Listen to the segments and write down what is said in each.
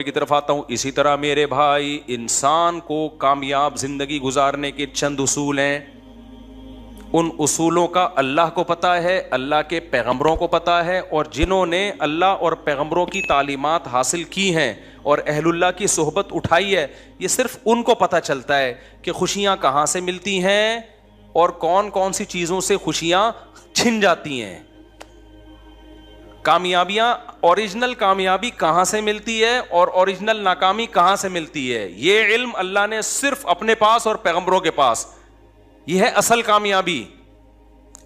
کی طرف آتا ہوں. اسی طرح میرے بھائی انسان کو کامیاب زندگی گزارنے کے چند اصول ہیں. ان اصولوں کا اللہ کو پتہ ہے, اللہ کے پیغمبروں کو پتہ ہے, اور جنہوں نے اللہ اور پیغمبروں کی تعلیمات حاصل کی ہیں اور اہل اللہ کی صحبت اٹھائی ہے, یہ صرف ان کو پتہ چلتا ہے کہ خوشیاں کہاں سے ملتی ہیں اور کون کون سی چیزوں سے خوشیاں چھن جاتی ہیں. کامیابیاں, اوریجنل کامیابی کہاں سے ملتی ہے اور اوریجنل ناکامی کہاں سے ملتی ہے, یہ علم اللہ نے صرف اپنے پاس اور پیغمبروں کے پاس. یہ ہے اصل کامیابی.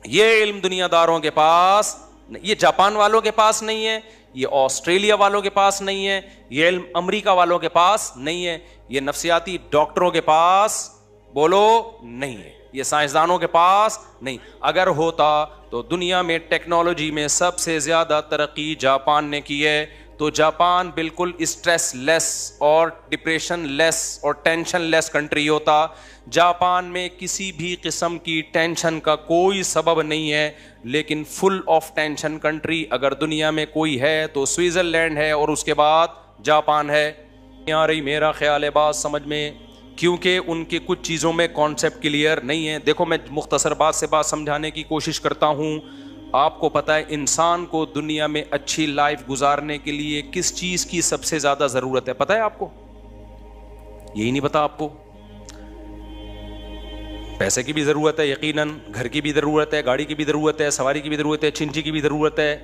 یہ علم دنیا داروں کے پاس, یہ جاپان والوں کے پاس نہیں ہے, یہ آسٹریلیا والوں کے پاس نہیں ہے, یہ علم امریکہ والوں کے پاس نہیں ہے, یہ نفسیاتی ڈاکٹروں کے پاس بولو نہیں ہے, یہ سائنسدانوں کے پاس نہیں. اگر ہوتا تو دنیا میں ٹیکنالوجی میں سب سے زیادہ ترقی جاپان نے کی ہے, تو جاپان بالکل اسٹریس لیس اور ڈپریشن لیس اور ٹینشن لیس کنٹری ہوتا. جاپان میں کسی بھی قسم کی ٹینشن کا کوئی سبب نہیں ہے, لیکن فل آف ٹینشن کنٹری اگر دنیا میں کوئی ہے تو سوئٹزرلینڈ ہے, اور اس کے بعد جاپان ہے. آ رہی میرا خیال ہے بات سمجھ میں, کیونکہ ان کے کچھ چیزوں میں کانسیپٹ کلیئر نہیں ہے. دیکھو میں مختصر بات سے بات سمجھانے کی کوشش کرتا ہوں. آپ کو پتہ ہے انسان کو دنیا میں اچھی لائف گزارنے کے لیے کس چیز کی سب سے زیادہ ضرورت ہے, پتہ ہے آپ کو؟ یہی نہیں پتا آپ کو؟ پیسے کی بھی ضرورت ہے یقیناً, گھر کی بھی ضرورت ہے, گاڑی کی بھی ضرورت ہے, سواری کی بھی ضرورت ہے, چنچی کی بھی ضرورت ہے,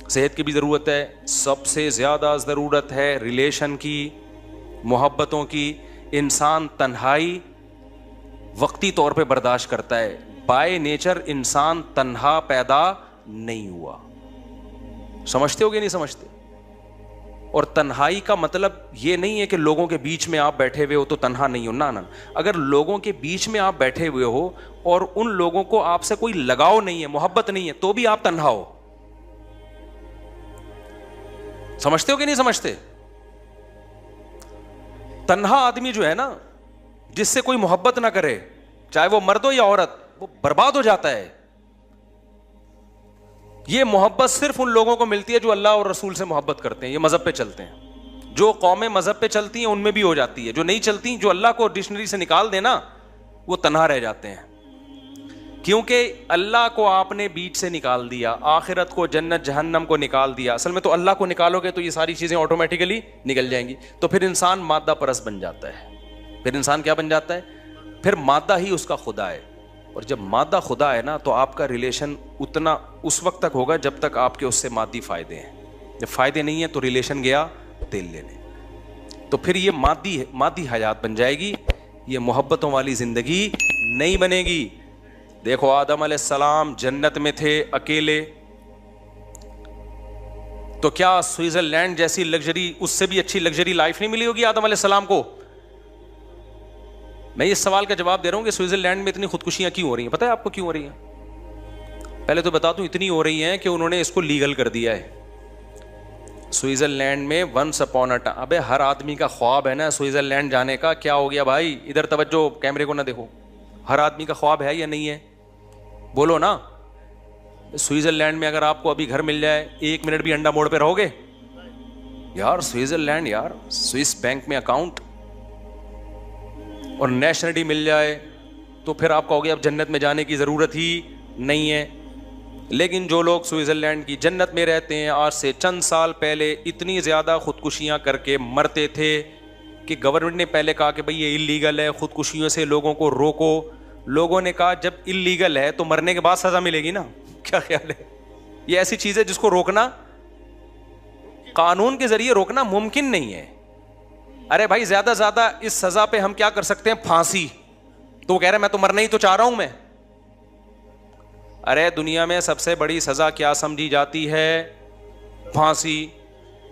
صحت کی بھی ضرورت ہے. سب سے زیادہ ضرورت ہے ریلیشن کی, محبتوں کی. انسان تنہائی وقتی طور پہ برداشت کرتا ہے. بائی نیچر انسان تنہا پیدا نہیں ہوا. سمجھتے ہو کہ نہیں سمجھتے؟ اور تنہائی کا مطلب یہ نہیں ہے کہ لوگوں کے بیچ میں آپ بیٹھے ہوئے ہو تو تنہا نہیں ہو, نہ. اگر لوگوں کے بیچ میں آپ بیٹھے ہوئے ہو اور ان لوگوں کو آپ سے کوئی لگاؤ نہیں ہے, محبت نہیں ہے, تو بھی آپ تنہا ہو. سمجھتے ہو کہ نہیں سمجھتے؟ تنہا آدمی جو ہے نا, جس سے کوئی محبت نہ کرے, چاہے وہ مرد ہو یا عورت, وہ برباد ہو جاتا ہے. یہ محبت صرف ان لوگوں کو ملتی ہے جو اللہ اور رسول سے محبت کرتے ہیں, یہ مذہب پہ چلتے ہیں. جو قومیں مذہب پہ چلتی ہیں ان میں بھی ہو جاتی ہے, جو نہیں چلتی, جو اللہ کو ڈکشنری سے نکال دینا, وہ تنہا رہ جاتے ہیں. کیونکہ اللہ کو آپ نے بیچ سے نکال دیا, آخرت کو, جنت جہنم کو نکال دیا. اصل میں تو اللہ کو نکالو گے تو یہ ساری چیزیں آٹومیٹیکلی نکل جائیں گی. تو پھر انسان مادہ پرست بن جاتا ہے. پھر انسان کیا بن جاتا ہے؟ پھر مادہ ہی اس کا خدا ہے. اور جب مادہ خدا ہے نا, تو آپ کا ریلیشن اتنا اس وقت تک ہوگا جب تک آپ کے اس سے مادی فائدے ہیں. جب فائدے نہیں ہیں تو ریلیشن گیا تیل لینے. تو پھر یہ مادی حیات بن جائے گی, یہ محبتوں والی زندگی نہیں بنے گی. دیکھو آدم علیہ السلام جنت میں تھے اکیلے, تو کیا سوئٹزرلینڈ جیسی لگژری, اس سے بھی اچھی لگژری لائف نہیں ملی ہوگی آدم علیہ السلام کو؟ میں اس سوال کا جواب دے رہا ہوں کہ سوئٹزرلینڈ میں اتنی خودکشیاں کیوں ہو رہی ہیں. پتہ ہے آپ کو کیوں ہو رہی ہیں؟ پہلے تو بتا دوں, اتنی ہو رہی ہیں کہ انہوں نے اس کو لیگل کر دیا ہے. سوئٹزرلینڈ میں ونس اپون اے ٹائم, ابے ہر آدمی کا خواب ہے نا سوئٹزرلینڈ جانے کا. کیا ہو گیا بھائی, ادھر توجہ, کیمرے کو نہ دیکھو. ہر آدمی کا خواب ہے یا نہیں ہے؟ بولو نا. سوئٹزرلینڈ میں اگر آپ کو ابھی گھر مل جائے, 1 منٹ بھی انڈا موڑ پہ رہو گے؟ یار سوئٹزرلینڈ, یار سوئس بینک میں اکاؤنٹ اور نیشنلٹی مل جائے تو پھر آپ کہو گے اب جنت میں جانے کی ضرورت ہی نہیں ہے. لیکن جو لوگ سوئٹزرلینڈ کی جنت میں رہتے ہیں, آج سے چند سال پہلے اتنی زیادہ خودکشیاں کر کے مرتے تھے کہ گورنمنٹ نے پہلے کہا کہ بھئی یہ اللیگل ہے, خودکشیوں سے لوگوں کو روکو. لوگوں نے کہا جب اللیگل ہے تو مرنے کے بعد سزا ملے گی نا. کیا خیال ہے؟ یہ ایسی چیز ہے جس کو روکنا, قانون کے ذریعے روکنا ممکن نہیں ہے. ارے بھائی زیادہ زیادہ اس سزا پہ ہم کیا کر سکتے ہیں؟ پھانسی. تو وہ کہہ رہے میں تو مرنا ہی تو چاہ رہا ہوں میں. ارے دنیا میں سب سے بڑی سزا کیا سمجھی جاتی ہے؟ پھانسی.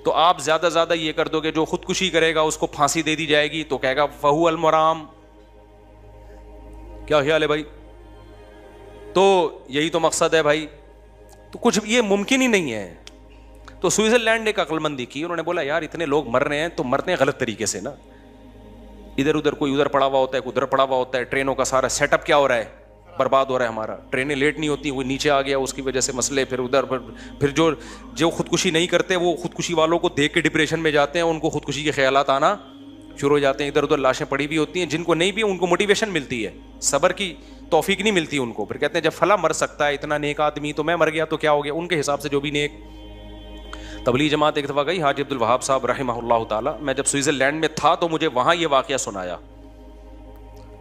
تو آپ زیادہ زیادہ یہ کر دو کہ جو خودکشی کرے گا اس کو پھانسی دے دی جائے گی, تو کہے گا فہو المرام. کیا خیال ہے بھائی؟ تو یہی تو مقصد ہے بھائی. تو کچھ یہ ممکن ہی نہیں ہے. تو سوئٹزرلینڈ نے ایک عقل مندی کی, انہوں نے بولا یار اتنے لوگ مر رہے ہیں تو مرتے ہیں غلط طریقے سے نا. ادھر ادھر کوئی ادھر پڑا ہوا ہوتا ہے, کوئی ادھر پڑا ہوا ہوتا ہے, ٹرینوں کا سارا سیٹ اپ کیا ہو رہا ہے, برباد ہو رہا ہے ہمارا. ٹرینیں لیٹ نہیں ہوتی, کوئی نیچے آ گیا اس کی وجہ سے مسئلے, پھر ادھر پھر جو خودکشی نہیں کرتے وہ خودکشی والوں کو دیکھ کے ڈپریشن میں جاتے ہیں, ان کو خودکشی کے خیالات آنا شروع ہو جاتے ہیں. ادھر ادھر لاشیں پڑی بھی ہوتی ہیں, جن کو نہیں بھی ان کو موٹیویشن ملتی ہے, صبر کی توفیق نہیں ملتی ان کو. پھر کہتے ہیں جب فلاں مر سکتا ہے اتنا نیک آدمی, تو میں مر گیا تو کیا ہو گیا. ان کے حساب سے جو بھی نیک. تبلیغ جماعت ایک دفعہ گئی, حاجی عبد الوہاب صاحب رحمہ اللہ تعالی, میں جب سوئٹزرلینڈ میں تھا تو مجھے وہاں یہ واقعہ سنایا.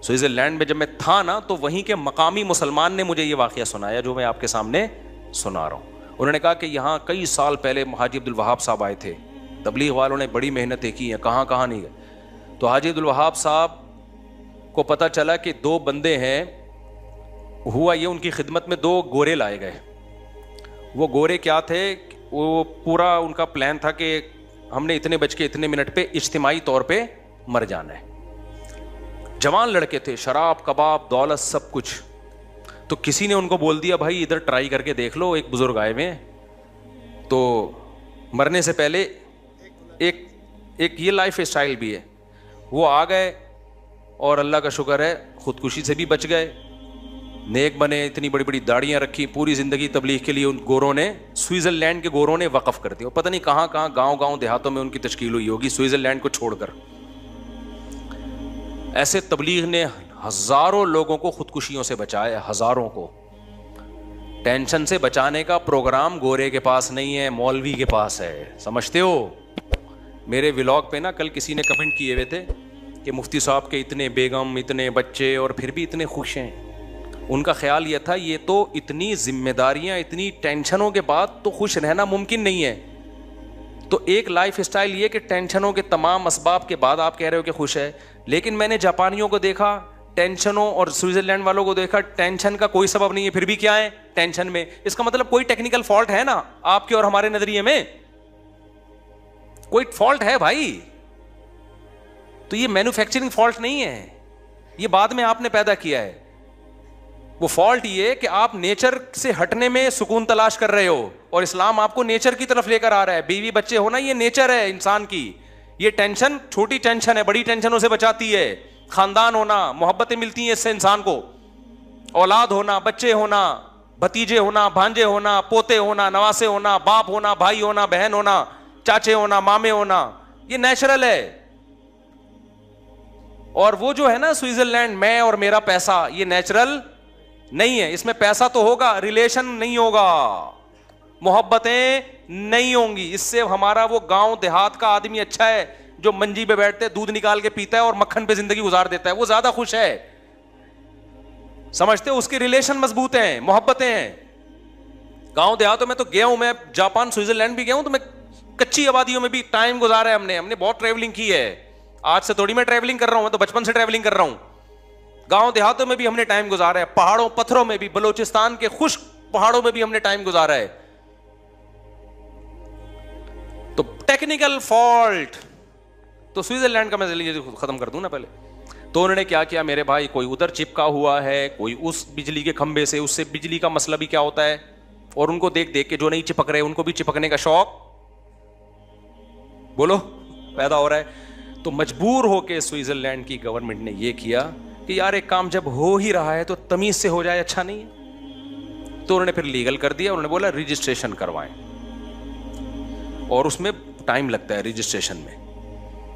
سوئٹزرلینڈ میں جب میں تھا نا, تو وہیں کے مقامی مسلمان نے مجھے یہ واقعہ سنایا جو میں آپ کے سامنے سنا رہا ہوں. انہوں نے کہا کہ یہاں کئی سال پہلے حاجی عبد الوہاب صاحب آئے تھے, تبلیغ والوں نے بڑی محنتیں کی ہیں, کہاں کہاں نہیں گئے. تو حاجی عبد الوہاب صاحب کو پتہ چلا کہ 2 بندے ہیں. ہوا یہ, ان کی خدمت میں 2 گورے لائے گئے. وہ گورے کیا تھے, وہ پورا ان کا پلان تھا کہ ہم نے اتنے بج کے اتنے منٹ پہ اجتماعی طور پہ مر جانا ہے. جوان لڑکے تھے, شراب کباب دولت سب کچھ. تو کسی نے ان کو بول دیا بھائی ادھر ٹرائی کر کے دیکھ لو, ایک بزرگ آئے ہوئے ہیں, تو مرنے سے پہلے ایک یہ لائف اسٹائل بھی ہے. وہ آ گئے اور اللہ کا شکر ہے خودکشی سے بھی بچ گئے, نیک بنے, اتنی بڑی بڑی داڑیاں رکھی, پوری زندگی تبلیغ کے لیے ان گوروں نے, سوئٹزرلینڈ کے گوروں نے وقف کر دیا. پتہ نہیں کہاں کہاں گاؤں دیہاتوں میں ان کی تشکیل ہوئی ہوگی سوئٹزرلینڈ کو چھوڑ کر. ایسے تبلیغ نے ہزاروں لوگوں کو خودکشیوں سے بچایا, ہزاروں کو. ٹینشن سے بچانے کا پروگرام گورے کے پاس نہیں ہے, مولوی کے پاس ہے, سمجھتے ہو. میرے ولاگ پہ نا کل کسی نے کمنٹ کیے ہوئے تھے کہ مفتی صاحب کے اتنے بیگم, اتنے بچے, اور پھر بھی اتنے خوش ہیں. ان کا خیال یہ تھا یہ تو اتنی ذمہ داریاں, اتنی ٹینشنوں کے بعد تو خوش رہنا ممکن نہیں ہے. تو ایک لائف اسٹائل یہ کہ ٹینشنوں کے تمام اسباب کے بعد آپ کہہ رہے ہو کہ خوش ہے. لیکن میں نے جاپانیوں کو دیکھا ٹینشنوں, اور سوئٹزرلینڈ والوں کو دیکھا ٹینشن کا کوئی سبب نہیں ہے, پھر بھی کیا ہے ٹینشن میں. اس کا مطلب کوئی ٹیکنیکل فالٹ ہے نا آپ کے اور ہمارے نظریے میں, کوئی فالٹ ہے بھائی. تو یہ مینوفیکچرنگ فالٹ نہیں ہے, یہ بعد میں آپ نے پیدا کیا ہے. وہ فالٹ یہ کہ آپ نیچر سے ہٹنے میں سکون تلاش کر رہے ہو, اور اسلام آپ کو نیچر کی طرف لے کر آ رہا ہے. بیوی بچے ہونا یہ نیچر ہے انسان کی. یہ ٹینشن چھوٹی ٹینشن ہے, بڑی ٹینشنوں سے بچاتی ہے. خاندان ہونا, محبتیں ملتی ہیں اس سے انسان کو, اولاد ہونا, بچے ہونا, بھتیجے ہونا, بھانجے ہونا, پوتے ہونا, نواسے ہونا, باپ ہونا, بھائی ہونا, بہن ہونا, چاچے ہونا, مامے ہونا, یہ نیچرل ہے. اور وہ جو ہے نا سوئٹزرلینڈ, میں اور میرا پیسہ, یہ نیچرل نہیں ہے. اس میں پیسہ تو ہوگا, ریلیشن نہیں ہوگا, محبتیں نہیں ہوں گی. اس سے ہمارا وہ گاؤں دیہات کا آدمی اچھا ہے جو منجی پہ بیٹھتے دودھ نکال کے پیتا ہے اور مکھن پہ زندگی گزار دیتا ہے, وہ زیادہ خوش ہے. سمجھتے ہو, اس کے ریلیشن مضبوط ہیں, محبتیں ہیں. گاؤں دیہاتوں میں تو گیا ہوں, میں جاپان سوئٹزرلینڈ بھی گیا ہوں, تو میں کچی آبادیوں میں بھی ٹائم گزارا ہے ہم نے بہت ٹریولنگ کی ہے. آج سے تھوڑی میں ٹریولنگ کر رہا ہوں, میں تو بچپن سے ٹریولنگ کر رہا ہوں. گاؤں دیہاتوں میں بھی ہم نے ٹائم گزارا ہے, پہاڑوں پتھروں میں بھی, بلوچستان کے خشک پہاڑوں میں بھی ہم نے ٹائم گزارا ہے. تو ٹیکنیکل فالٹ تو سوئٹزرلینڈ کا میں ختم کر دوں نا پہلے. تو انہوں نے کیا کیا میرے بھائی, کوئی ادھر چپکا ہوا ہے, کوئی اس بجلی کے کھمبے سے, اس سے بجلی کا مسئلہ بھی کیا ہوتا ہے, اور ان کو دیکھ دیکھ کے جو نہیں چپک رہے ان کو بھی چپکنے کا شوق بولو پیدا ہو رہا ہے. تو مجبور ہو کے سوئٹزرلینڈ کی گورنمنٹ نے یہ کیا کہ یار ایک کام جب ہو ہی رہا ہے تو تمیز سے ہو جائے, اچھا نہیں ہے. تو انہوں نے پھر لیگل کر دیا, انہوں نے بولا رجسٹریشن کروائیں, اور اس میں ٹائم لگتا ہے, رجسٹریشن میں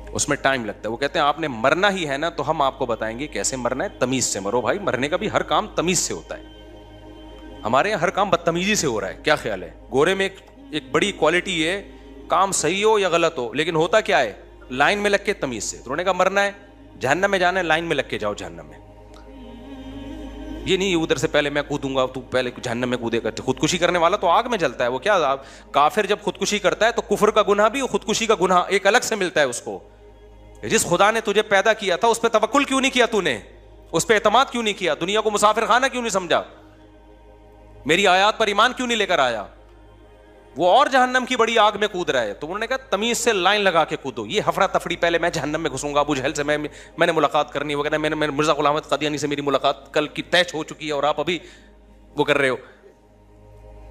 اس میں ٹائم لگتا ہے. وہ کہتے ہیں آپ نے مرنا ہی ہے نا تو ہم آپ کو بتائیں گے کیسے مرنا ہے, تمیز سے مرو بھائی. مرنے کا بھی ہر کام تمیز سے ہوتا ہے, ہمارے یہاں ہر کام بدتمیزی سے ہو رہا ہے. کیا خیال ہے, گورے میں ایک بڑی کوالٹی ہے, کام صحیح ہو یا غلط ہو لیکن ہوتا کیا ہے, لائن میں لگ کے تمیز سے. تو انہوں نے کہا مرنا ہے, جہنم میں جانا ہے, لائن میں لگ کے جاؤ جہنم میں. یہ نہیں ادھر سے پہلے میں کودوں گا, تو پہلے جہنم میں کودے گا. خودکشی کرنے والا تو آگ میں جلتا ہے. وہ کیا, کافر جب خودکشی کرتا ہے تو کفر کا گناہ بھی, خودکشی کا گناہ ایک الگ سے ملتا ہے اس کو. جس خدا نے تجھے پیدا کیا تھا اس پہ توکل کیوں نہیں کیا تو نے, اس پہ اعتماد کیوں نہیں کیا, دنیا کو مسافر خانہ کیوں نہیں سمجھا, میری آیات پر ایمان کیوں نہیں لے کر آیا, وہ اور جہنم کی بڑی آگ میں کود رہا ہے. تو انہوں نے کہا تمیز سے لائن لگا کے کودو. یہ ہفرا تفری, پہلے میں جہنم میں گھسوں گا, ابو جہل سے میں نے ملاقات کرنی وغیرہ, میں نے مرزا غلام احمد قادیانی سے میری ملاقات کل کی طے ہو چکی ہے اور آپ ابھی وہ کر رہے ہو.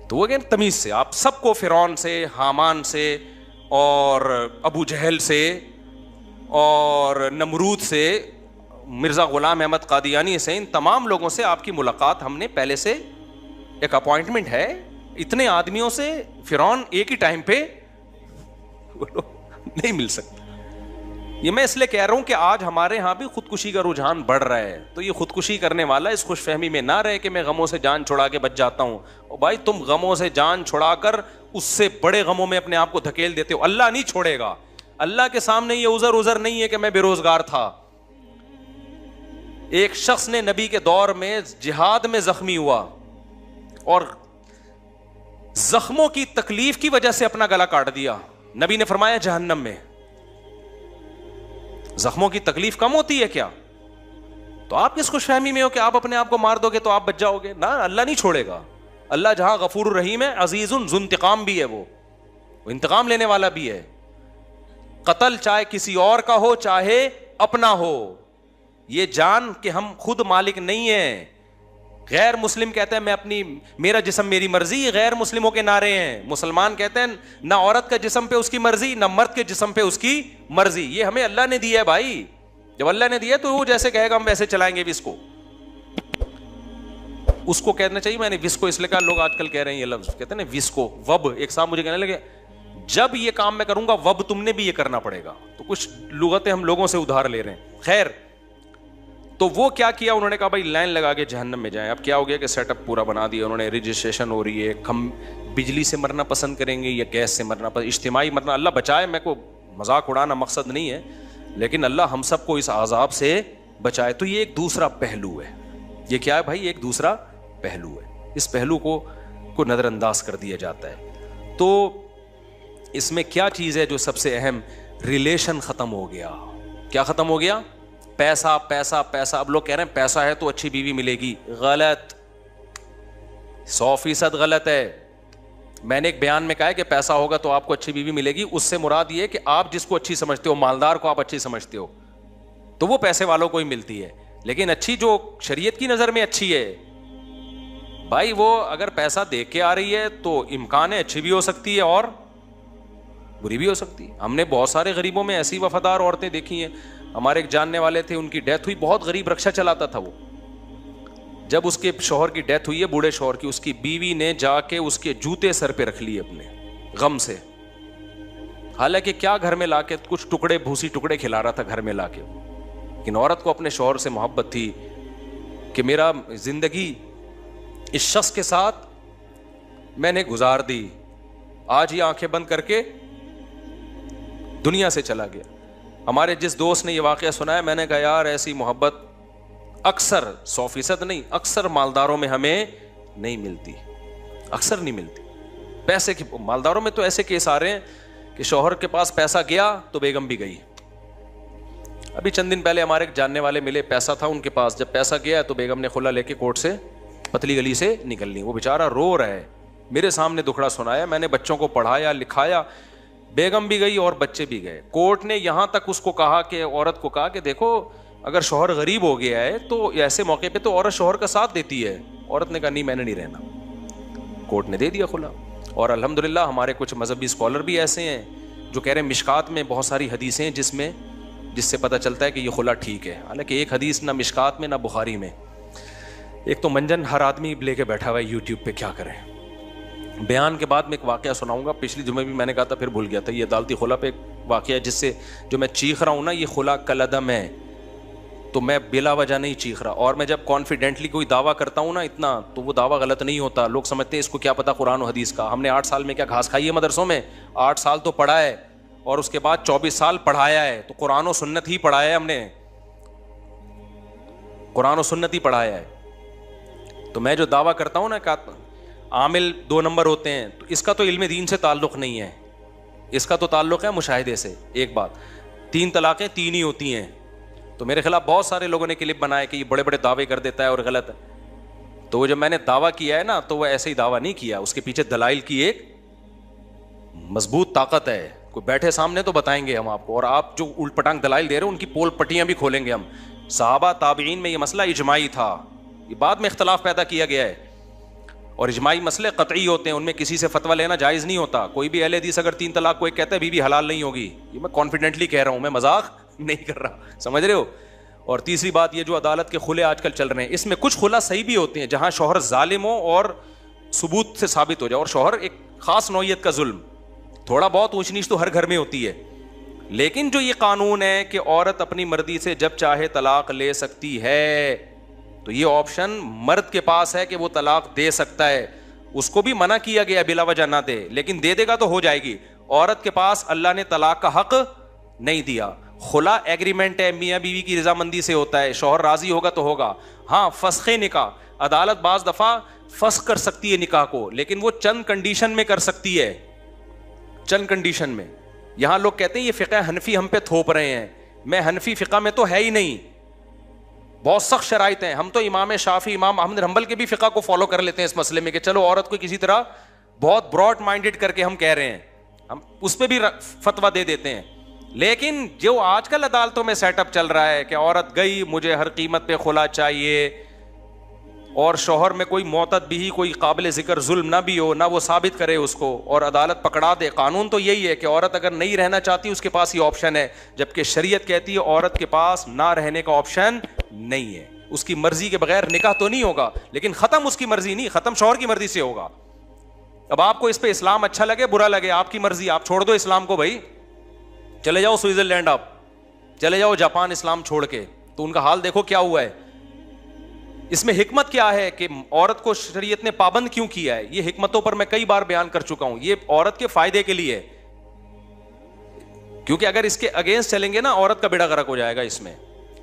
تو وہ کہتے تمیز سے, آپ سب کو فرعون سے, حامان سے, اور ابو جہل سے, اور نمرود سے, مرزا غلام احمد قادیانی سے، ان تمام لوگوں سے آپ کی ملاقات ہم نے پہلے سے ایک اپوائنٹمنٹ ہے. اتنے آدمیوں سے فرعون ایک ہی ٹائم پہ نہیں مل سکتا. یہ میں اس لیے کہہ رہا ہوں کہ آج ہمارے ہاں بھی خودکشی کا رجحان بڑھ رہا ہے. تو یہ خودکشی کرنے والا اس خوش فہمی میں نہ رہے کہ میں غموں سے جان چھڑا کے بچ جاتا ہوں. اور بھائی تم غموں سے جان چھڑا کر اس سے بڑے غموں میں اپنے آپ کو دھکیل دیتے ہو. اللہ نہیں چھوڑے گا. اللہ کے سامنے یہ عذر نہیں ہے کہ میں بے روزگار تھا. ایک شخص نے نبی کے دور میں جہاد میں زخمی ہوا اور زخموں کی تکلیف کی وجہ سے اپنا گلا کاٹ دیا. نبی نے فرمایا جہنم میں. زخموں کی تکلیف کم ہوتی ہے کیا؟ تو آپ کس خوش فہمی میں ہو کہ آپ اپنے آپ کو مار دو گے تو آپ بچ جاؤ گے؟ نہ، اللہ نہیں چھوڑے گا. اللہ جہاں غفور الرحیم ہے، عزیز ذو انتقام بھی ہے، وہ انتقام لینے والا بھی ہے. قتل چاہے کسی اور کا ہو چاہے اپنا ہو، یہ جان کہ ہم خود مالک نہیں ہیں. غیر مسلم کہتے ہیں میں اپنی، میرا جسم میری مرضی. غیر مسلموں کے نعرے ہیں. مسلمان کہتے ہیں نہ عورت کا جسم پہ اس کی مرضی، نہ مرد کے جسم پہ اس کی مرضی. یہ ہمیں اللہ نے دیا ہے بھائی. جب اللہ نے دیا تو وہ جیسے کہے گا ہم ویسے چلائیں گے. اس کو اس کو کہنا چاہیے. میں نے وسکو اس لیے کہا، لوگ آج کل کہہ رہے ہیں یہ لفظ، کہتے ہیں نا وسکو، وب. ایک صاحب مجھے کہنے لگے جب یہ کام میں کروں گا وب تم نے بھی یہ کرنا پڑے گا. تو کچھ لغتیں ہم لوگوں سے ادھار لے رہے ہیں. خیر، تو وہ کیا کیا، انہوں نے کہا بھائی لائن لگا کے جہنم میں جائیں. اب کیا ہو گیا کہ سیٹ اپ پورا بنا دیا انہوں نے. رجسٹریشن ہو رہی ہے. ہم بجلی سے مرنا پسند کریں گے یا گیس سے مرنا پسند، اجتماعی مرنا. اللہ بچائے، میں کو مذاق اڑانا مقصد نہیں ہے، لیکن اللہ ہم سب کو اس عذاب سے بچائے. تو یہ ایک دوسرا پہلو ہے. یہ کیا ہے بھائی؟ ایک دوسرا پہلو ہے. اس پہلو کو نظر انداز کر دیا جاتا ہے. تو اس میں کیا چیز ہے جو سب سے اہم؟ ریلیشن ختم ہو گیا. کیا ختم ہو گیا؟ پیسہ پیسہ پیسہ. اب لوگ کہہ رہے ہیں پیسہ ہے تو اچھی بیوی ملے گی. غلط، 100% غلط ہے. میں نے ایک بیان میں کہا ہے کہ پیسہ ہوگا تو آپ کو اچھی بیوی ملے گی. اس سے مراد یہ کہ آپ جس کو اچھی سمجھتے ہو، مالدار کو آپ اچھی سمجھتے ہو، تو وہ پیسے والوں کو ہی ملتی ہے. لیکن اچھی جو شریعت کی نظر میں اچھی ہے بھائی، وہ اگر پیسہ دیکھ کے آ رہی ہے تو امکان ہے اچھی بھی ہو سکتی ہے اور بری بھی ہو سکتی ہے. ہم نے بہت سارے غریبوں میں ایسی وفادار عورتیں دیکھی ہیں. ہمارے ایک جاننے والے تھے، ان کی ڈیتھ ہوئی. بہت غریب، رکشہ چلاتا تھا وہ. جب اس کے شوہر کی ڈیتھ ہوئی ہے، بوڑھے شوہر کی، اس کی بیوی نے جا کے اس کے جوتے سر پہ رکھ لیے اپنے غم سے. حالانکہ کیا گھر میں لا کے کچھ ٹکڑے، بھوسی ٹکڑے کھلا رہا تھا گھر میں لا کے. لیکن عورت کو اپنے شوہر سے محبت تھی کہ میرا زندگی اس شخص کے ساتھ میں نے گزار دی، آج یہ آنکھیں بند کر کے دنیا سے چلا گیا. ہمارے جس دوست نے یہ واقعہ سنایا، میں نے کہا یار ایسی محبت اکثر 100% نہیں، اکثر مالداروں میں ہمیں نہیں ملتی. اکثر نہیں ملتی. پیسے کی مالداروں میں تو ایسے کیس آ رہے ہیں کہ شوہر کے پاس پیسہ گیا تو بیگم بھی گئی. ابھی چند دن پہلے ہمارے ایک جاننے والے ملے، پیسہ تھا ان کے پاس. جب پیسہ گیا تو بیگم نے خلا لے کے کورٹ سے پتلی گلی سے نکل لی. وہ بیچارہ رو رہا ہے، میرے سامنے دکھڑا سنایا. میں نے بچوں کو پڑھایا لکھایا، بیگم بھی گئی اور بچے بھی گئے. کورٹ نے یہاں تک اس کو کہا کہ عورت کو کہا کہ دیکھو اگر شوہر غریب ہو گیا ہے تو ایسے موقع پہ تو عورت شوہر کا ساتھ دیتی ہے. عورت نے کہا نہیں، میں نے نہیں رہنا. کورٹ نے دے دیا خلا. اور الحمدللہ ہمارے کچھ مذہبی اسکالر بھی ایسے ہیں جو کہہ رہے ہیں مشکات میں بہت ساری حدیثیں ہیں جس سے پتہ چلتا ہے کہ یہ خلا ٹھیک ہے. حالانکہ ایک حدیث نہ مشکات میں نہ بخاری میں. ایک تو منجن ہر آدمی لے کے بیٹھا ہوا ہے یوٹیوب پہ، کیا کریں. بیان کے بعد میں ایک واقعہ سناؤں گا. پچھلی جمعے بھی میں نے کہا تھا، پھر بھول گیا تھا. یہ عدالتی خلا پہ ایک واقعہ ہے جس سے جو میں چیخ رہا ہوں نا، یہ خلا کالعدم ہے تو میں بلا وجہ نہیں چیخ رہا. اور میں جب کانفیڈنٹلی کوئی دعویٰ کرتا ہوں نا اتنا، تو وہ دعویٰ غلط نہیں ہوتا. لوگ سمجھتے ہیں اس کو کیا پتا قرآن و حدیث کا. ہم نے 8 سال میں کیا گھاس کھائی ہے مدرسوں میں؟ 8 سال تو پڑھا ہے اور اس کے بعد 24 سال پڑھایا ہے. تو قرآن و سنت ہی پڑھایا ہے ہم نے، قرآن و سنت ہی پڑھایا ہے. تو میں جو دعویٰ کرتا ہوں نا کہ عامل 2 نمبر ہوتے ہیں، تو اس کا تو علم دین سے تعلق نہیں ہے، اس کا تو تعلق ہے مشاہدے سے. ایک بات، 3 طلاقیں 3 ہی ہوتی ہیں. تو میرے خلاف بہت سارے لوگوں نے کلپ بنائے کہ یہ بڑے بڑے دعوے کر دیتا ہے اور غلط ہے. تو وہ جب میں نے دعویٰ کیا ہے نا، تو وہ ایسے ہی دعویٰ نہیں کیا، اس کے پیچھے دلائل کی ایک مضبوط طاقت ہے. کوئی بیٹھے سامنے تو بتائیں گے ہم آپ کو، اور آپ جو الٹ پٹانگ دلائل دے رہے ہیں ان کی پول پٹیاں بھی کھولیں گے ہم. صحابہ تابعین میں یہ مسئلہ اجماعی تھا، یہ بعد میں اختلاف پیدا کیا گیا ہے. اور اجماعی مسئلے قطعی ہوتے ہیں، ان میں کسی سے فتویٰ لینا جائز نہیں ہوتا. کوئی بھی اہل حدیث اگر 3 طلاق کو ایک کہتا ہے بیوی حلال نہیں ہوگی، یہ میں کانفیڈنٹلی کہہ رہا ہوں، میں مذاق نہیں کر رہا، سمجھ رہے ہو. اور تیسری بات یہ جو عدالت کے خلے آج کل چل رہے ہیں اس میں کچھ خلا صحیح بھی ہوتے ہیں جہاں شوہر ظالم ہو اور ثبوت سے ثابت ہو جائے, اور شوہر ایک خاص نوعیت کا ظلم, تھوڑا بہت اونچ نیچ تو ہر گھر میں ہوتی ہے, لیکن جو یہ قانون ہے کہ عورت اپنی مرضی سے جب چاہے طلاق لے سکتی ہے, تو یہ آپشن مرد کے پاس ہے کہ وہ طلاق دے سکتا ہے. اس کو بھی منع کیا گیا بلا وجہ نہ دے, لیکن دے دے گا تو ہو جائے گی. عورت کے پاس اللہ نے طلاق کا حق نہیں دیا. خلا ایگریمنٹ ہے, میاں بیوی کی رضامندی سے ہوتا ہے, شوہر راضی ہوگا تو ہوگا. ہاں فسخ نکاح, عدالت بعض دفعہ فسخ کر سکتی ہے نکاح کو, لیکن وہ چند کنڈیشن میں کر سکتی ہے, چند کنڈیشن میں. یہاں لوگ کہتے ہیں یہ فقہ حنفی ہم پہ تھوپ رہے ہیں, میں حنفی فقہ میں تو ہے ہی نہیں, بہت سخت شرائط ہیں. ہم تو امام شافعی, امام احمد حنبل کے بھی فقہ کو فالو کر لیتے ہیں اس مسئلے میں کہ چلو عورت کو کسی طرح بہت براڈ مائنڈیڈ کر کے ہم کہہ رہے ہیں, ہم اس پہ بھی فتویٰ دے دیتے ہیں. لیکن جو آج کل عدالتوں میں سیٹ اپ چل رہا ہے کہ عورت گئی مجھے ہر قیمت پہ خلا چاہیے, اور شوہر میں کوئی معتد بھی, کوئی قابل ذکر ظلم نہ بھی ہو, نہ وہ ثابت کرے اس کو, اور عدالت پکڑا دے. قانون تو یہی ہے کہ عورت اگر نہیں رہنا چاہتی اس کے پاس یہ آپشن ہے, جبکہ شریعت کہتی ہے عورت کے پاس نہ رہنے کا آپشن نہیں ہے. اس کی مرضی کے بغیر نکاح تو نہیں ہوگا, لیکن ختم اس کی مرضی نہیں, ختم شوہر کی مرضی سے ہوگا. اب آپ کو اس پہ اسلام اچھا لگے برا لگے آپ کی مرضی, آپ چھوڑ دو اسلام کو بھائی, چلے جاؤ سوئٹزرلینڈ, آپ چلے جاؤ جاپان اسلام چھوڑ کے, تو ان کا حال دیکھو کیا ہوا ہے. اس میں حکمت کیا ہے کہ عورت کو شریعت نے پابند کیوں کیا ہے؟ یہ حکمتوں پر میں کئی بار بیان کر چکا ہوں. یہ عورت کے فائدے کے لیے, کیونکہ اگر اس کے اگینسٹ چلیں گے نا عورت کا بیڑا غرق ہو جائے گا.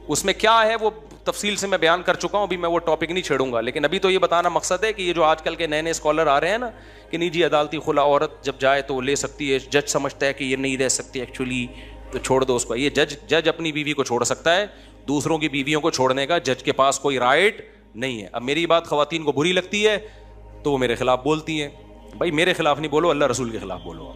اس میں کیا ہے وہ تفصیل سے میں بیان کر چکا ہوں, ابھی میں وہ ٹاپک نہیں چھیڑوں گا. لیکن ابھی تو یہ بتانا مقصد ہے کہ یہ جو آج کل کے نئے نئے اسکالر آ رہے ہیں نا کہ نہیں جی عدالتی خلا عورت جب جائے تو لے سکتی ہے, جج سمجھتا ہے کہ یہ نہیں رہ سکتی ایکچولی تو چھوڑ دو اس کو. یہ جج اپنی بیوی کو چھوڑ سکتا ہے, دوسروں کی بیویوں کو چھوڑنے کا جج کے پاس کوئی رائٹ نہیں ہے. اب میری بات خواتین کو بری لگتی ہے تو وہ میرے خلاف بولتی ہیں. بھائی میرے خلاف نہیں بولو, اللہ رسول کے خلاف بولو.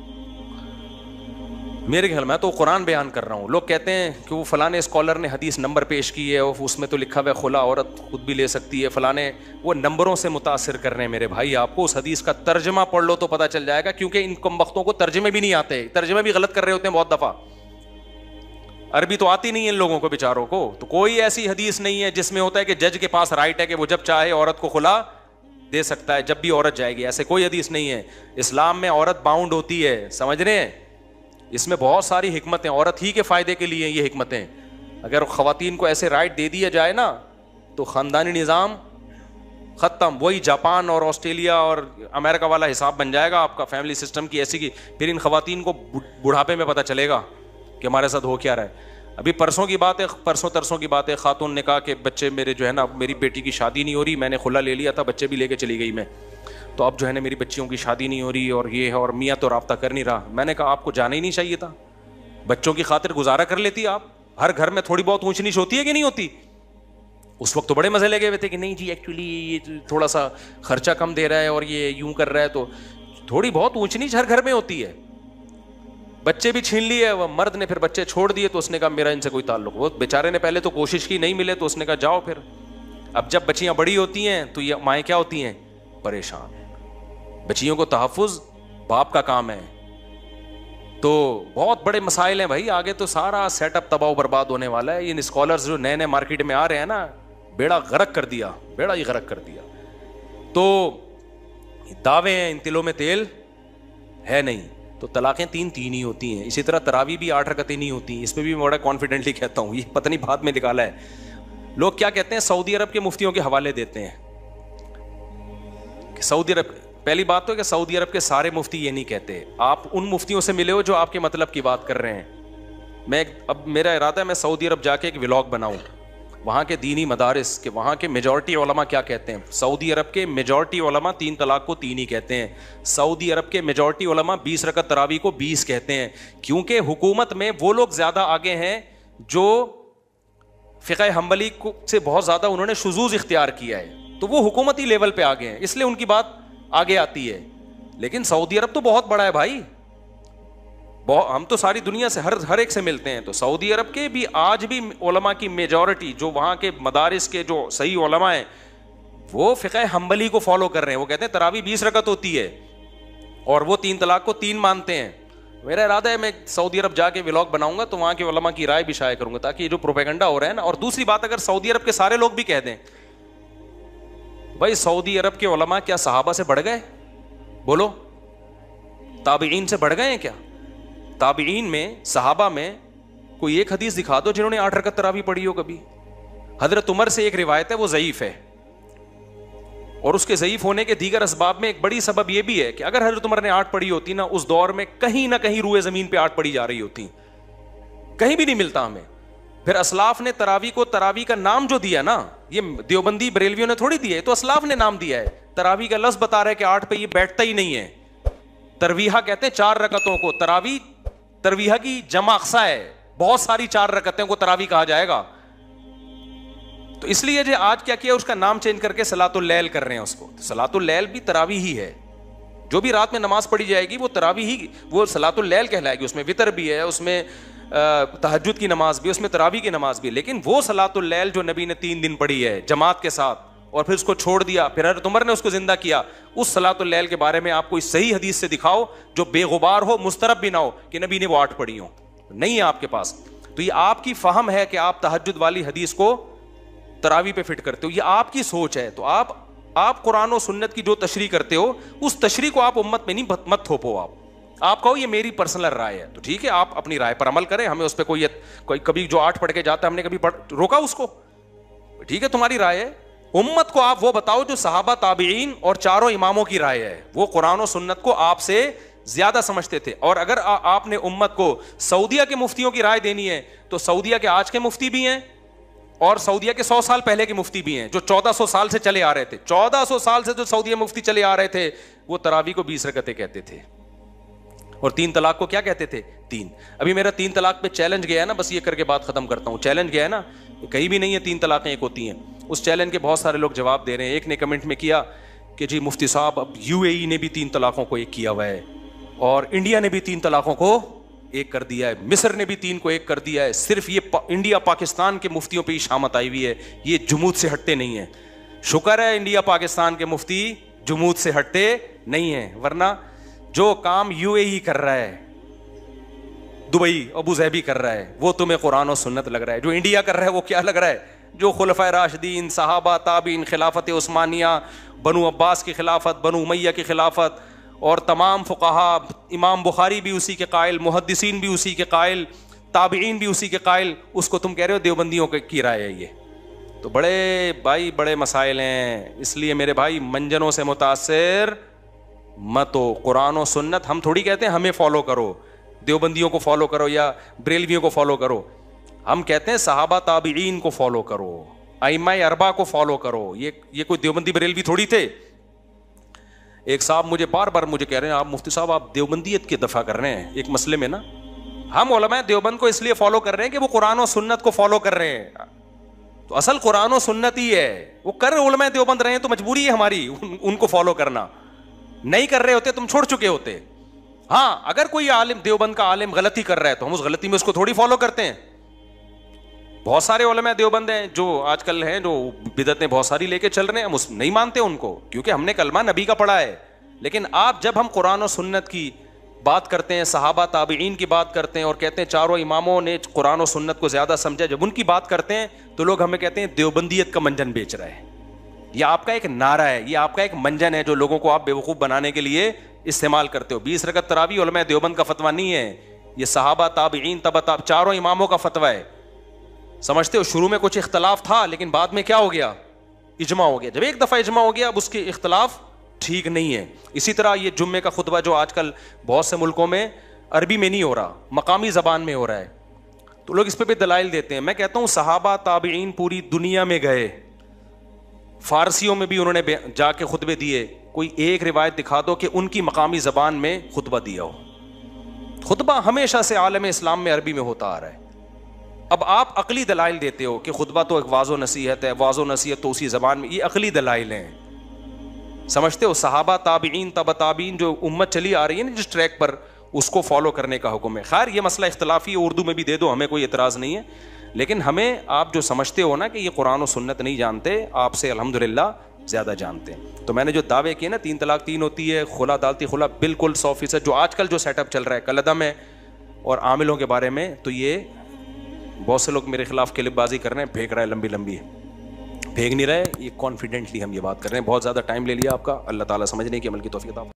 میرے خیال میں تو قرآن بیان کر رہا ہوں. لوگ کہتے ہیں کہ وہ فلانے اسکالر نے حدیث نمبر پیش کی ہے, اس میں تو لکھا ہوا ہے خلا عورت خود بھی لے سکتی ہے, فلانے وہ نمبروں سے متاثر کر رہے ہیں. میرے بھائی آپ کو اس حدیث کا ترجمہ پڑھ لو تو پتہ چل جائے گا, کیونکہ ان کم بختوں کو ترجمے بھی نہیں آتے, ترجمے بھی غلط کر رہے ہوتے ہیں بہت دفعہ. عربی تو آتی نہیں ہے ان لوگوں کو بیچاروں کو. تو کوئی ایسی حدیث نہیں ہے جس میں ہوتا ہے کہ جج کے پاس رائٹ ہے کہ وہ جب چاہے عورت کو خلا دے سکتا ہے جب بھی عورت جائے گی. ایسے کوئی حدیث نہیں ہے. اسلام میں عورت باؤنڈ ہوتی ہے, سمجھ رہے ہیں؟ اس میں بہت ساری حکمتیں, عورت ہی کے فائدے کے لیے یہ حکمتیں. اگر خواتین کو ایسے رائٹ دے دیا جائے نا تو خاندانی نظام ختم. وہی جاپان اور آسٹریلیا اور امریکہ والا حساب بن جائے گا آپ کا فیملی سسٹم کی ایسی کی. پھر ان خواتین کو بڑھاپے میں پتہ چلے گا کہ ہمارے ساتھ ہو کیا رہا ہے. ابھی پرسوں کی بات ہے, پرسوں ترسوں کی بات ہے, خاتون نے کہا کہ بچے میرے جو ہے نا, میری بیٹی کی شادی نہیں ہو رہی, میں نے خلا لے لیا تھا, بچے بھی لے کے چلی گئی میں, تو اب جو ہے نا میری بچیوں کی شادی نہیں ہو رہی اور یہ ہے, اور میاں تو رابطہ کر نہیں رہا. میں نے کہا آپ کو جانا ہی نہیں چاہیے تھا, بچوں کی خاطر گزارا کر لیتی آپ. ہر گھر میں تھوڑی بہت اونچ نیچ ہوتی ہے کہ نہیں ہوتی؟ اس وقت تو بڑے مزے لگے ہوئے تھے کہ نہیں جی ایکچولی یہ تھوڑا سا خرچہ کم دے رہا ہے اور یہ یوں کر رہا ہے, تو تھوڑی بہت اونچ نیچ ہر گھر میں ہوتی ہے. بچے بھی چھین لیے, وہ مرد نے پھر بچے چھوڑ دیے, تو اس نے کہا میرا ان سے کوئی تعلق. وہ بیچارے نے پہلے تو کوشش کی, نہیں ملے تو اس نے کہا جاؤ پھر. اب جب بچیاں بڑی ہوتی ہیں تو یہ مائیں کیا ہوتی ہیں؟ پریشان. بچیوں کو تحفظ باپ کا کام ہے. تو بہت بڑے مسائل ہیں بھائی, آگے تو سارا سیٹ اپ تباہ و برباد ہونے والا ہے. ان اسکالرز جو نئے نئے مارکیٹ میں آ رہے ہیں نا, بیڑا غرق کر دیا, بیڑا ہی غرق کر دیا. تو دعوے ہیں, ان تلوں میں تیل ہے نہیں. تو طلاقیں تین ہی ہوتی ہیں. اسی طرح تراویح بھی 8 رکعتیں نہیں ہوتی. اس پہ بھی میں بڑا کانفیڈنٹلی کہتا ہوں, یہ پتہ نہیں بعد میں نکالا ہے. لوگ کیا کہتے ہیں, سعودی عرب کے مفتیوں کے حوالے دیتے ہیں کہ سعودی عرب. پہلی بات تو کہ سعودی عرب کے سارے مفتی یہ نہیں کہتے. آپ ان مفتیوں سے ملے ہو جو آپ کے مطلب کی بات کر رہے ہیں. اب میرا ارادہ ہے میں سعودی عرب جا کے ایک ولاگ بناؤں, وہاں کے دینی مدارس کہ وہاں کے میجورٹی علماء کیا کہتے ہیں. سعودی عرب کے میجورٹی علماء 3 طلاق کو 3 ہی کہتے ہیں. سعودی عرب کے میجورٹی علماء 20 رکعت تراویح کو 20 کہتے ہیں, کیونکہ حکومت میں وہ لوگ زیادہ آگے ہیں جو فقہ حنبلی سے بہت زیادہ انہوں نے شذوذ اختیار کیا ہے, تو وہ حکومتی لیول پہ آگے ہیں, اس لیے ان کی بات آگے آتی ہے. لیکن سعودی عرب تو بہت بڑا ہے بھائی, ہم تو ساری دنیا سے ہر ایک سے ملتے ہیں. تو سعودی عرب کے بھی آج بھی علماء کی میجورٹی جو وہاں کے مدارس کے جو صحیح علماء ہیں وہ فقہ حنبلی کو فالو کر رہے ہیں. وہ کہتے ہیں تراویح 20 رکعت ہوتی ہے اور وہ 3 طلاق کو 3 مانتے ہیں. میرا ارادہ ہے میں سعودی عرب جا کے ولاگ بناؤں گا تو وہاں کے علماء کی رائے بھی شائع کروں گا, تاکہ یہ جو پروپیگنڈا ہو رہا ہے نا. اور دوسری بات, اگر سعودی عرب کے سارے لوگ بھی کہہ دیں بھائی سعودی عرب کے علماء کیا صحابہ سے بڑھ گئے؟ بولو, تابعین سے بڑھ گئے ہیں کیا؟ تابعین میں, صحابہ میں کوئی ایک حدیث دکھا دو جنہوں نے 8 رکعت تراویح پڑھی ہو کبھی. حضرت عمر سے ایک روایت ہے, وہ ضعیف ہے, اور اس کے ضعیف ہونے کے دیگر اسباب میں ایک بڑی سبب یہ بھی ہے کہ اگر حضرت عمر نے 8 پڑھی ہوتی نا, اس دور میں کہیں نہ کہیں روئے زمین پہ 8 پڑھی جا رہی ہوتی, کہیں بھی نہیں ملتا ہمیں. پھر اسلاف نے تراویح کو تراویح کا نام جو دیا نا, یہ دیوبندی بریلویوں نے تھوڑی دیا ہے, تو اسلاف نے نام دیا ہے. تراویح کا لفظ بتا رہا ہے کہ 8 پہ یہ بیٹھتا ہی نہیں ہے. ترویحہ کہتے ہیں 4 رکعتوں کو, تراویح ترویحہ کی جمع اقصا ہے, بہت ساری 4 رکعتیں کو تراویح کہا جائے گا. تو اس لیے جو آج کیا کیا, اس کا نام چینج کر کے صلاۃ اللیل کر رہے ہیں اس کو. صلاۃ اللیل بھی تراویح ہی ہے, جو بھی رات میں نماز پڑھی جائے گی وہ تراویح ہی, وہ صلاۃ اللیل کہلائے گی. اس میں وتر بھی ہے, اس میں تہجد کی نماز بھی, اس میں تراویح کی نماز بھی. لیکن وہ صلاۃ اللیل جو نبی نے 3 دن پڑھی ہے جماعت کے ساتھ, اور پھر اس کو چھوڑ دیا, پھر حضرت عمر نے اس کو زندہ کیا, اس صلاۃ اللیل کے بارے میں آپ کو اس صحیح حدیث سے دکھاؤ جو بے غبار ہو, مسترب بھی نہ ہو کہ نبی نے وہ 8 پڑھی ہوں. نہیں ہے آپ کے پاس. تو یہ آپ کی فہم ہے کہ آپ تہجد والی حدیث کو تراویح پہ فٹ کرتے ہو, یہ آپ کی سوچ ہے. تو آپ قرآن و سنت کی جو تشریح کرتے ہو, اس تشریح کو آپ امت میں نہیں مت تھوپو. آپ کہو یہ میری پرسنل رائے ہے, تو ٹھیک ہے, آپ اپنی رائے پر عمل کریں. ہمیں اس پہ کوئی کبھی جو 8 پڑھ کے جاتا ہے ہم نے کبھی روکا اس کو, ٹھیک ہے, تمہاری رائے ہے. امت کو آپ وہ بتاؤ جو صحابہ تابعین اور 4 اماموں کی رائے ہے, وہ قرآن و سنت کو آپ سے زیادہ سمجھتے تھے. اور اگر آپ نے امت کو سعودیہ کے مفتیوں کی رائے دینی ہے تو سعودیہ کے آج کے مفتی بھی ہیں اور سعودیہ کے 100 سال پہلے کے مفتی بھی ہیں, جو 1400 سال سے چلے آ رہے تھے. 1400 سال سے جو سعودیہ مفتی چلے آ رہے تھے وہ تراویح کو 20 رکعتیں کہتے تھے, اور 3 طلاق کو کیا کہتے تھے؟ 3. ابھی میرا 3 طلاق پہ چیلنج گیا ہے نا, بس یہ کر کے بات ختم کرتا ہوں. چیلنج گیا ہے نا, کہیں بھی نہیں ہے 3 طلاقیں ایک ہوتی ہیں. اس چیلنج کے بہت سارے لوگ جواب دے رہے ہیں. ایک نے کمنٹ میں کیا کہ جی مفتی صاحب اب UAE نے بھی 3 طلاقوں کو ایک کیا ہوا ہے, اور انڈیا نے بھی 3 طلاقوں کو ایک کر دیا ہے, مصر نے بھی 3 کو ایک کر دیا ہے. صرف یہ انڈیا پاکستان کے مفتیوں پہ ہی شامت آئی ہوئی ہے, یہ جمود سے ہٹتے نہیں ہیں. شکر ہے انڈیا پاکستان کے مفتی جمود سے ہٹتے نہیں ہیں, ورنہ جو کام UAE کر رہا ہے, دبئی ابو ظہبی کر رہا ہے, وہ تمہیں قرآن و سنت لگ رہا ہے. جو انڈیا کر رہا ہے وہ کیا لگ رہا ہے؟ جو خلفائے راشدین, صحابہ, تابعین, خلافت عثمانیہ, بنو عباس کی خلافت, بنو امیہ کی خلافت, اور تمام فقہا, امام بخاری بھی اسی کے قائل, محدثین بھی اسی کے قائل, تابعین بھی اسی کے قائل, اس کو تم کہہ رہے ہو دیوبندیوں کی رائے ہے. یہ تو بڑے بھائی بڑے مسائل ہیں. اس لیے میرے بھائی منجنوں سے متاثر مت ہو. قرآن و سنت ہم تھوڑی کہتے ہیں ہمیں فالو کرو, دیوبندیوں کو فالو کرو یا بریلویوں کو فالو کرو. ہم کہتے ہیں صحابہ تابعین کو فالو کرو, ائمہ اربعہ کو فالو کرو. یہ کوئی دیوبندی بریلوی تھوڑی تھے. ایک صاحب مجھے بار بار کہہ رہے ہیں آپ مفتی صاحب آپ دیوبندیت کی دفاع کر رہے ہیں ایک مسئلے میں نا. ہم علماء دیوبند کو اس لیے فالو کر رہے ہیں کہ وہ قرآن و سنت کو فالو کر رہے ہیں. تو اصل قرآن و سنت ہی ہے, وہ کر علماء دیوبند رہے ہیں تو مجبوری ہے ہماری ان کو فالو کرنا. نہیں کر رہے ہوتے تم چھوڑ چکے ہوتے. ہاں اگر کوئی عالم دیوبند کا عالم غلطی کر رہا ہے تو ہم اس غلطی میں اس کو تھوڑی فالو کرتے ہیں. بہت سارے علماء دیوبند ہیں جو آج کل ہیں جو بدعتیں بہت ساری لے کے چل رہے ہیں, ہم نہیں مانتے ان کو, کیونکہ ہم نے کلمہ نبی کا پڑھا ہے. لیکن آپ جب ہم قرآن و سنت کی بات کرتے ہیں, صحابہ تابعین کی بات کرتے ہیں, اور کہتے ہیں 4 اماموں نے قرآن و سنت کو زیادہ سمجھا, جب ان کی بات کرتے ہیں تو لوگ ہمیں کہتے ہیں دیوبندیت کا منجن بیچ رہا ہے. یہ آپ کا ایک نعرہ ہے, یہ آپ کا ایک منجن ہے جو لوگوں کو آپ بیوقوف بنانے کے لیے استعمال کرتے ہو. 20 رکعت تراویح علماء دیوبند کا فتویٰ نہیں ہے, یہ صحابہ تابعین تبع 4 اماموں کا فتویٰ ہے. سمجھتے ہو شروع میں کچھ اختلاف تھا لیکن بعد میں کیا ہو گیا؟ اجماع ہو گیا. جب ایک دفعہ اجماع ہو گیا اب اس کے اختلاف ٹھیک نہیں ہے. اسی طرح یہ جمعے کا خطبہ جو آج کل بہت سے ملکوں میں عربی میں نہیں ہو رہا, مقامی زبان میں ہو رہا ہے, تو لوگ اس پہ بھی دلائل دیتے ہیں. میں کہتا ہوں صحابہ تابعین پوری دنیا میں گئے, فارسیوں میں بھی انہوں نے جا کے خطبے دیے. کوئی ایک روایت دکھا دو کہ ان کی مقامی زبان میں خطبہ دیا ہو. خطبہ ہمیشہ سے عالم اسلام میں عربی میں ہوتا آ رہا ہے. اب آپ عقلی دلائل دیتے ہو کہ خطبہ تو ایک واضح و نصیحت ہے, واضح و نصیحت تو اسی زبان میں, یہ عقلی دلائل ہیں. سمجھتے ہو صحابہ تابعین تبع تابعین جو امت چلی آ رہی ہے نا جس ٹریک پر, اس کو فالو کرنے کا حکم ہے. خیر یہ مسئلہ اختلافی ہے, اردو میں بھی دے دو, ہمیں کوئی اعتراض نہیں ہے. لیکن ہمیں آپ جو سمجھتے ہو نا کہ یہ قرآن و سنت نہیں جانتے, آپ سے الحمدللہ زیادہ جانتے ہیں. تو میں نے جو دعوے کیے نا 3 طلاق 3 ہوتی ہے, خلا دالتی خلا, بالکل 100% جو آج کل جو سیٹ اپ چل رہا ہے کلعدم ہے اور عاملوں کے بارے میں, تو یہ بہت سے لوگ میرے خلاف کلپ بازی کر رہے ہیں, پھینک رہا ہے لمبی لمبی, پھینک نہیں رہے, یہ کانفیڈنٹلی ہم یہ بات کر رہے ہیں. بہت زیادہ ٹائم لے لیا آپ کا, اللہ تعالیٰ سمجھنے کی عمل کی توفیق عطا فرمائے.